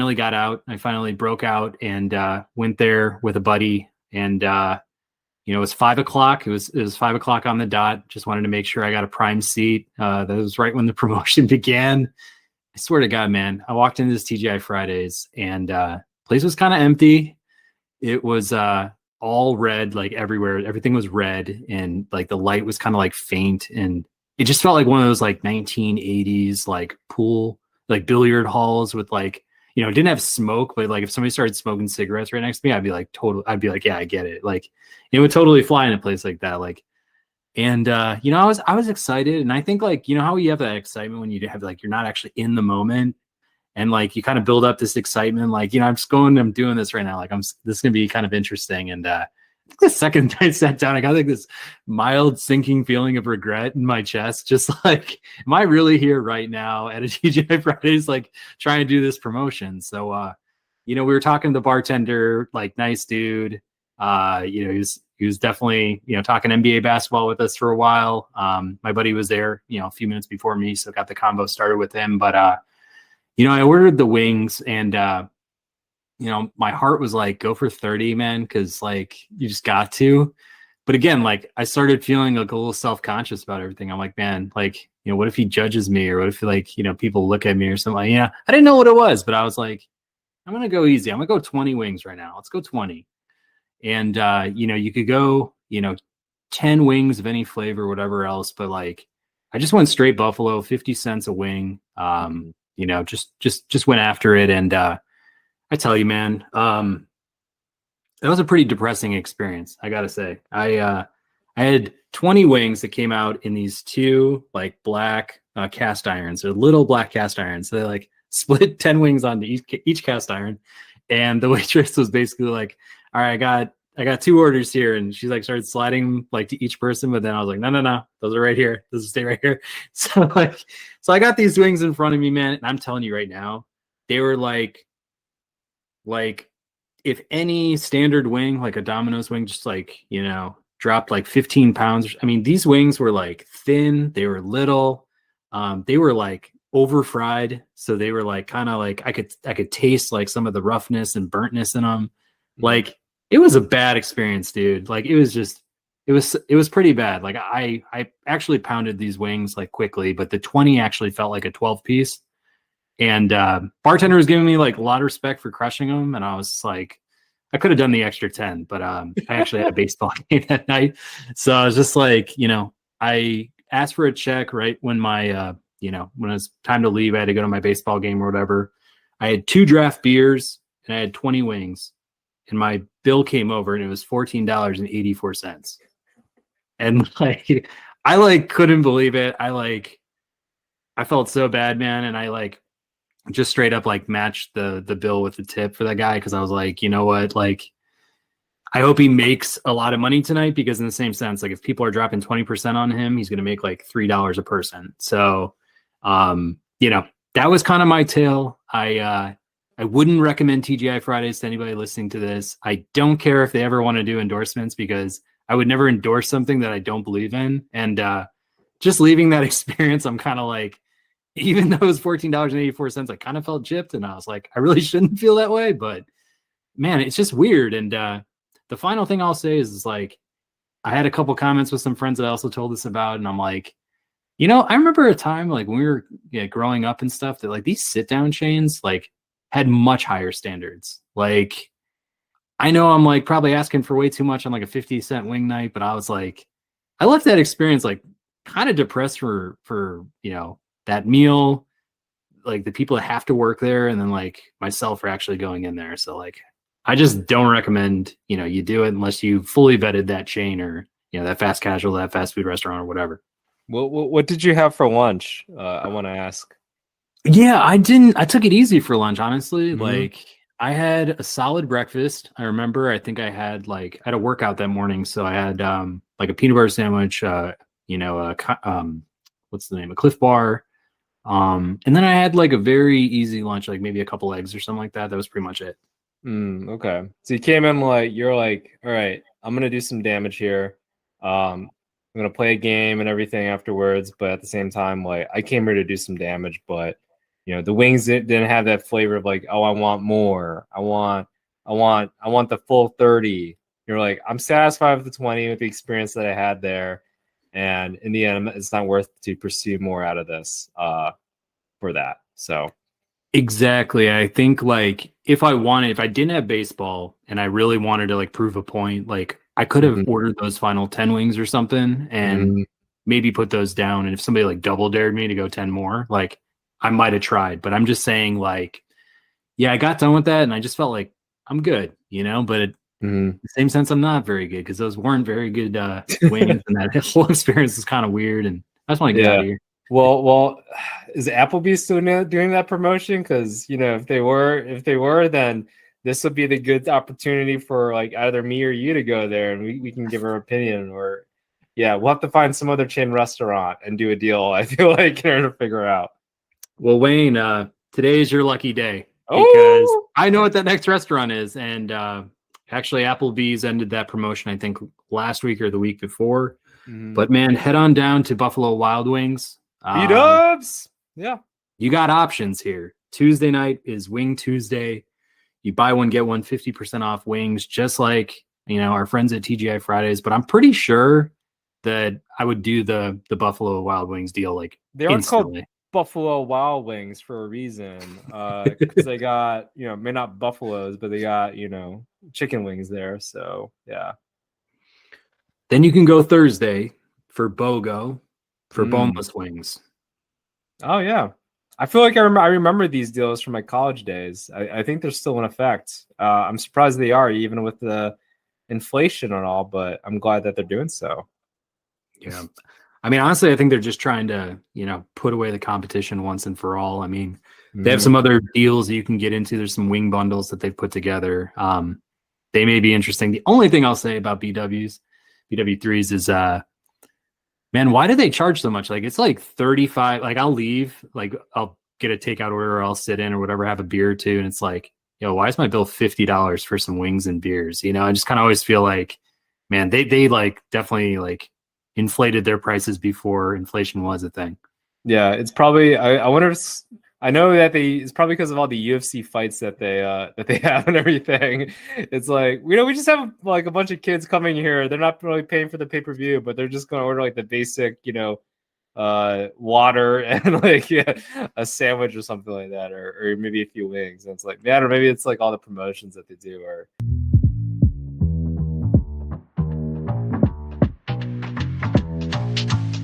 finally got out. I finally broke out and went there with a buddy. And it was 5 o'clock. It was 5 o'clock on the dot. Just wanted to make sure I got a prime seat. That was right when the promotion began. I swear to God, man, I walked into this TGI Fridays and place was kind of empty. It was all red, like everywhere. Everything was red, and like the light was kind of like faint, and it just felt like one of those like 1980s like pool, like billiard halls with like, it didn't have smoke, but like if somebody started smoking cigarettes right next to me, I'd be like, yeah, I get it. Like it would totally fly in a place like that. Like, and I was excited, and I think like how you have that excitement when you have like you're not actually in the moment, and like you kind of build up this excitement, like I'm doing this right now, like this is gonna be kind of interesting. And the second I sat down, I got like this mild sinking feeling of regret in my chest, just like, am I really here right now at a TGI Fridays, like trying to do this promotion? So we were talking to the bartender, like nice dude. He was definitely, talking NBA basketball with us for a while. My buddy was there, a few minutes before me, so got the combo started with him. But I ordered the wings, and my heart was like, go for 30, man, because like you just got to. But again, like I started feeling like a little self-conscious about everything. I'm like, man, like, what if he judges me, or what if like, people look at me or something? Like, I didn't know what it was, but I was like, I'm gonna go easy. I'm gonna go 20 wings right now. Let's go 20. And you could go, 10 wings of any flavor, whatever else, but like I just went straight buffalo, 50 cents a wing. Just went after it. And I tell you, man, that was a pretty depressing experience, I gotta say. I had 20 wings that came out in these two like black cast irons. They're little black cast irons. So they like split 10 wings onto each cast iron. And the waitress was basically like, all right, I got two orders here. And she's like started sliding like to each person, but then I was like, no, those are right here. Those will stay right here. So I got these wings in front of me, man. And I'm telling you right now, they were like if any standard wing, like a Domino's wing, just like, dropped like 15 pounds. I mean, these wings were like thin, they were little, they were like over fried. So they were like kind of like I could taste like some of the roughness and burntness in them. Like it was a bad experience, dude. Like it was pretty bad. Like I actually pounded these wings like quickly, but the 20 actually felt like a 12 piece. And bartender was giving me like a lot of respect for crushing them, and I was like, I could have done the extra 10, but I actually had a baseball game that night, so I was just like, I asked for a check right when my when it was time to leave. I had to go to my baseball game or whatever. I had 2 draft beers and I had 20 wings, and my bill came over and it was $14.84. And like I like couldn't believe it. I felt so bad, man, and I like just straight up like matched the bill with the tip for that guy, because I was like, you know what, like I hope he makes a lot of money tonight, because in the same sense, like if people are dropping 20% on him, he's going to make like $3 a person. So that was kind of my tale. I wouldn't recommend TGI Fridays to anybody listening to this. I don't care if they ever want to do endorsements, because I would never endorse something that I don't believe in. And just leaving that experience, I'm kind of like, even though it was $14.84, I kind of felt gypped, and I was like, I really shouldn't feel that way, but man, it's just weird. And the final thing I'll say is like, I had a couple comments with some friends that I also told us about, and I'm like, I remember a time like when we were growing up and stuff, that like these sit down chains like had much higher standards. Like I know I'm like probably asking for way too much on like a 50-cent wing night, but I was like, I left that experience like kind of depressed for that meal, like the people that have to work there, and then like myself for actually going in there. So like I just don't recommend you do it unless you fully vetted that chain, or that fast casual, that fast food restaurant, or whatever. What did you have for lunch? I want to ask. Yeah, I took it easy for lunch, honestly. Like I had a solid breakfast. I remember I think I had a workout that morning, so I had like a peanut butter sandwich, what's the name, a Cliff Bar. And then I had like a very easy lunch, like maybe a couple eggs or something like that. That was pretty much it. Okay. So you came in like, you're like, all right, I'm going to do some damage here. I'm going to play a game and everything afterwards. But at the same time, like I came here to do some damage, but the wings didn't have that flavor of like, oh, I want more. I want the full 30. You're like, I'm satisfied with the 20 with the experience that I had there. And in the end, it's not worth to pursue more out of this for that. So Exactly. I think like if I didn't have baseball and I really wanted to like prove a point, like I could have mhm, ordered those final 10 wings or something and mhm, maybe put those down. And if somebody like double dared me to go 10 more, like I might have tried. But I'm just saying, like, yeah, I got done with that and I just felt like I'm good, but in mhm. the same sense, I'm not very good because those weren't very good wings and that whole experience is kind of weird. And I just want to get out Yeah. of here. Well, is Applebee's still doing that promotion? Because if they were, then this would be the good opportunity for like either me or you to go there, and we can give our opinion. Or yeah, we'll have to find some other chain restaurant and do a deal. I feel like in order to figure out. Well, Wayne, today is your lucky day because Oh, I know what that next restaurant is. And actually, Applebee's ended that promotion, I think, last week or the week before. mm-hmm. But man, head on down to Buffalo Wild Wings. B-dubs. Yeah. You got options here. Tuesday night is Wing Tuesday. You buy one, get one 50% off wings, just like, our friends at TGI Fridays. But I'm pretty sure that I would do the Buffalo Wild Wings deal like They are called instantly. Buffalo Wild Wings for a reason. Because they got, maybe not buffaloes, but they got, chicken wings there. So yeah. Then you can go Thursday for BOGO for Mm. boneless wings. Oh yeah. I feel like I remember these deals from my college days. I think they're still in effect. I'm surprised they are, even with the inflation and all, but I'm glad that they're doing so. Yeah. I mean, honestly, I think they're just trying to, put away the competition once and for all. I mean, they have Mhm. some other deals that you can get into. There's some wing bundles that they've put together. They may be interesting. The only thing I'll say about BW3s is man, why do they charge so much? Like it's like 35, like I'll leave, like I'll get a takeout order or I'll sit in or whatever, have a beer or two, and it's like, why is my bill $50 for some wings and beers? I just kind of always feel like, man, they like definitely like inflated their prices before inflation was a thing. Yeah, it's probably. I wonder if I know that it's probably because of all the UFC fights that they have and everything. It's like we just have like a bunch of kids coming here. They're not really paying for the pay-per-view, but they're just going to order like the basic, water and like yeah, a sandwich or something like that, or maybe a few wings. And it's like, man, or maybe it's like all the promotions that they do are